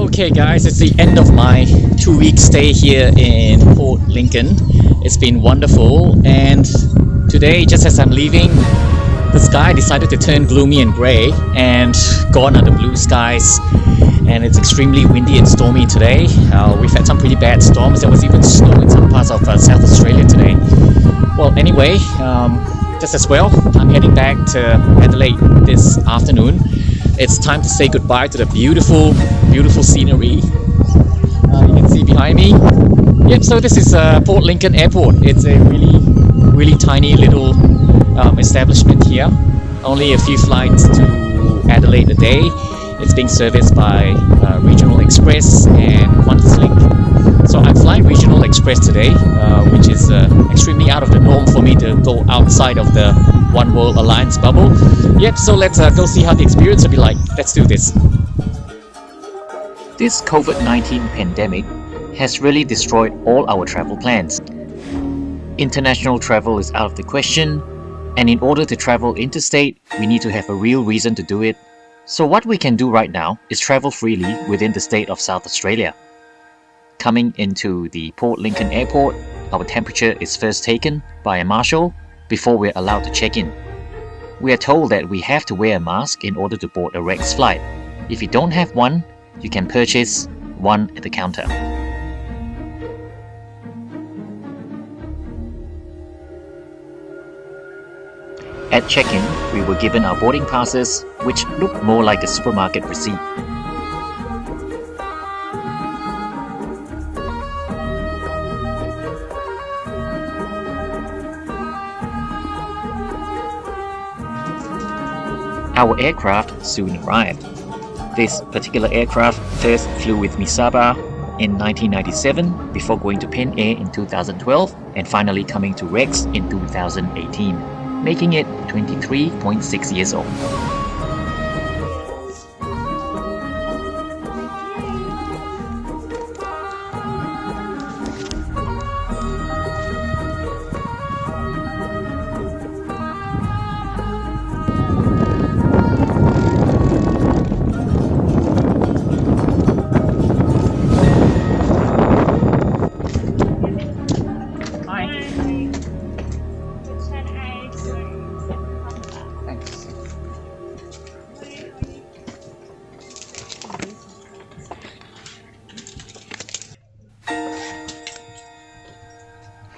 Okay guys, it's the end of my 2-week stay here in Port Lincoln. It's been wonderful, and today, just as I'm leaving, the sky decided to turn gloomy and grey, and gone are the blue skies, and it's extremely windy and stormy today. We've had some pretty bad storms. There was even snow in some parts of South Australia today. Well, anyway, just as well, I'm heading back to Adelaide this afternoon. It's time to say goodbye to the beautiful scenery you can see behind me. Yep, so this is Port Lincoln Airport. It's a really tiny little establishment here. Only a few flights to Adelaide a day. It's being serviced by Regional Express and QantasLink. So I'm flying Regional Express today, which is extremely out of the norm for me to go outside of the One World Alliance bubble. Yep, so let's go see how the experience will be like. Let's do this. This COVID-19 pandemic has really destroyed all our travel plans. International travel is out of the question, and in order to travel interstate, we need to have a real reason to do it. So what we can do right now is travel freely within the state of South Australia. Coming into the Port Lincoln Airport, our temperature is first taken by a marshal before we're allowed to check in. We are told that we have to wear a mask in order to board a Rex flight. If you don't have one, you can purchase one at the counter. At check-in, we were given our boarding passes, which looked more like a supermarket receipt. Our aircraft soon arrived. This particular aircraft first flew with Misaba in 1997 before going to Pen Air in 2012 and finally coming to Rex in 2018, making it 23.6 years old.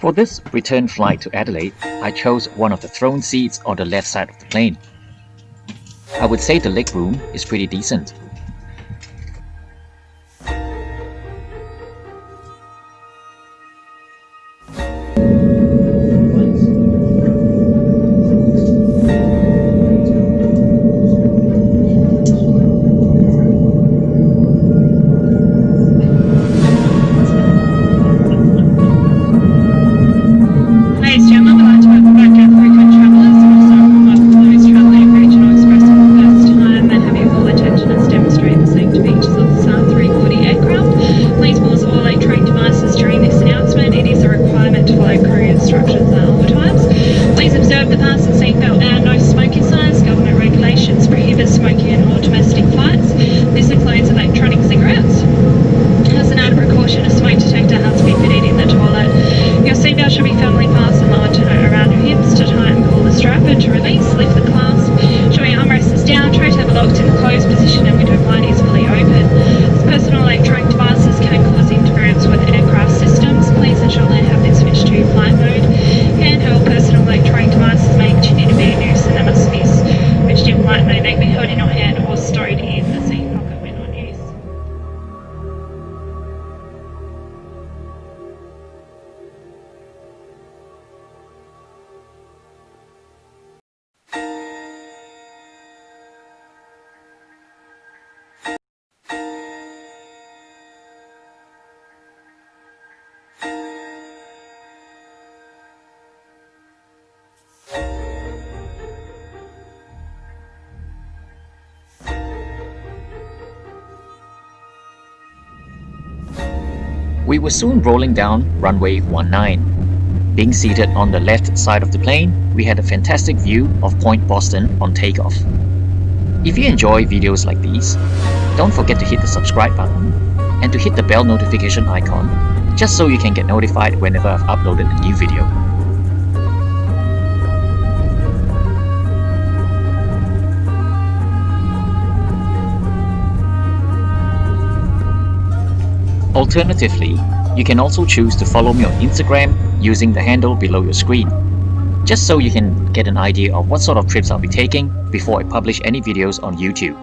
For this return flight to Adelaide, I chose one of the throne seats on the left side of the plane. I would say the legroom is pretty decent. We were soon rolling down runway 19. Being seated on the left side of the plane, we had a fantastic view of Point Boston on takeoff. If you enjoy videos like these, don't forget to hit the subscribe button and to hit the bell notification icon just so you can get notified whenever I've uploaded a new video. Alternatively, you can also choose to follow me on Instagram using the handle below your screen, just so you can get an idea of what sort of trips I'll be taking before I publish any videos on YouTube.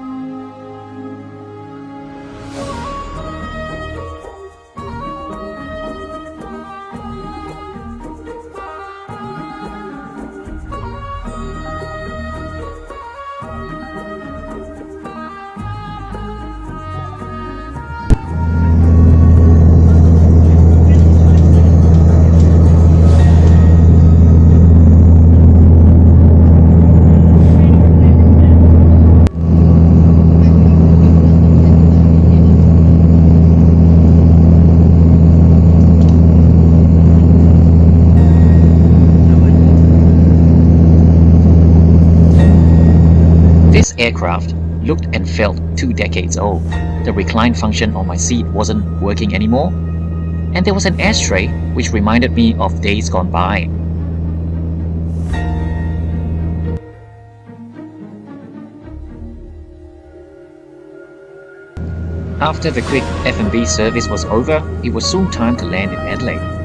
This aircraft looked and felt 2 decades old. The recline function on my seat wasn't working anymore, and there was an ashtray which reminded me of days gone by. After the quick F&B service was over, it was soon time to land in Adelaide.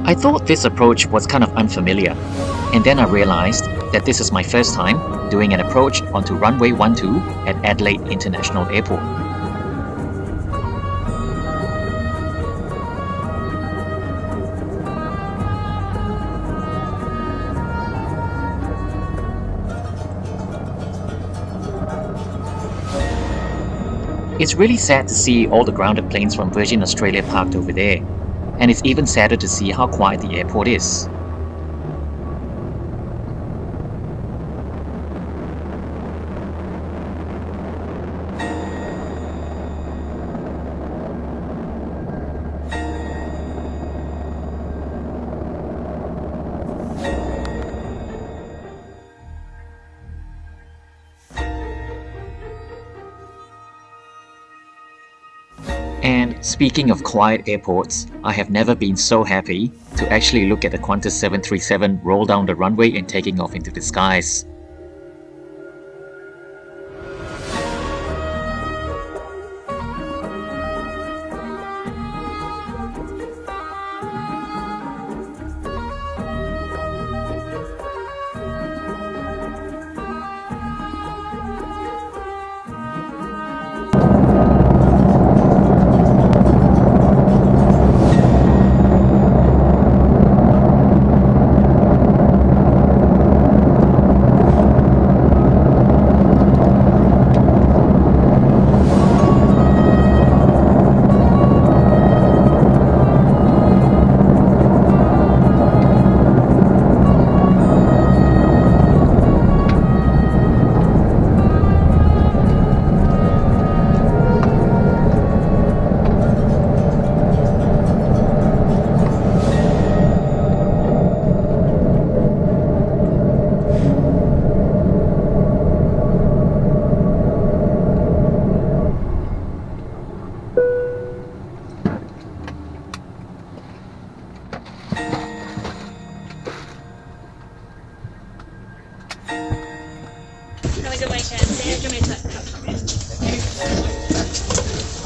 I thought this approach was kind of unfamiliar, and then I realized that this is my first time doing an approach onto runway 12 at Adelaide International Airport. It's really sad to see all the grounded planes from Virgin Australia parked over there. And it's even sadder to see how quiet the airport is. And speaking of quiet airports, I have never been so happy to actually look at the Qantas 737 roll down the runway and taking off into the skies.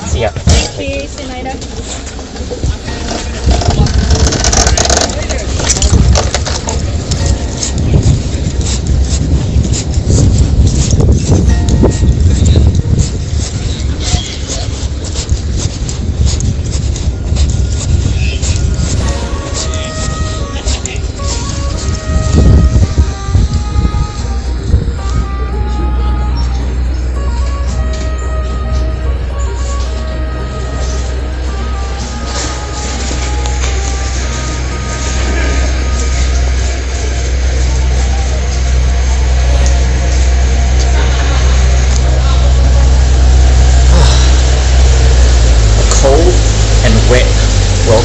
See ya. Thank you. See you later.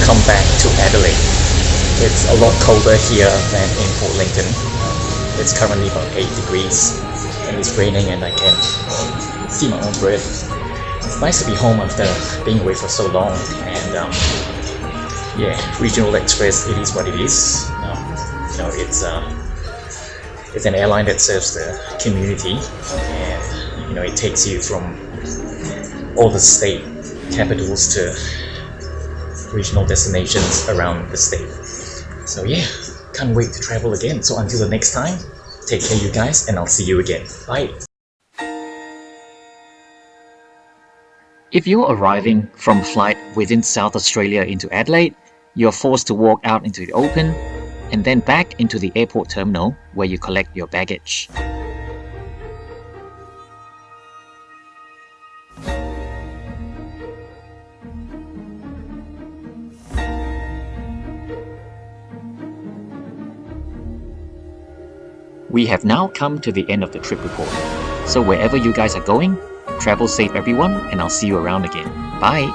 welcome back to Adelaide. It's a lot colder here than in Port Lincoln. It's currently about 8 degrees and it's raining and I can see my own breath. It's nice to be home after being away for so long, and yeah, Regional Express, it is what it is. It's an airline that serves the community, and it takes you from all the state capitals to regional destinations around the state. So yeah, can't wait to travel again. So until the next time, take care you guys, and I'll see you again. Bye. If you're arriving from a flight within South Australia into Adelaide, you're forced to walk out into the open and then back into the airport terminal where you collect your baggage. We have now come to the end of the trip report. So wherever you guys are going, travel safe everyone, and I'll see you around again. Bye!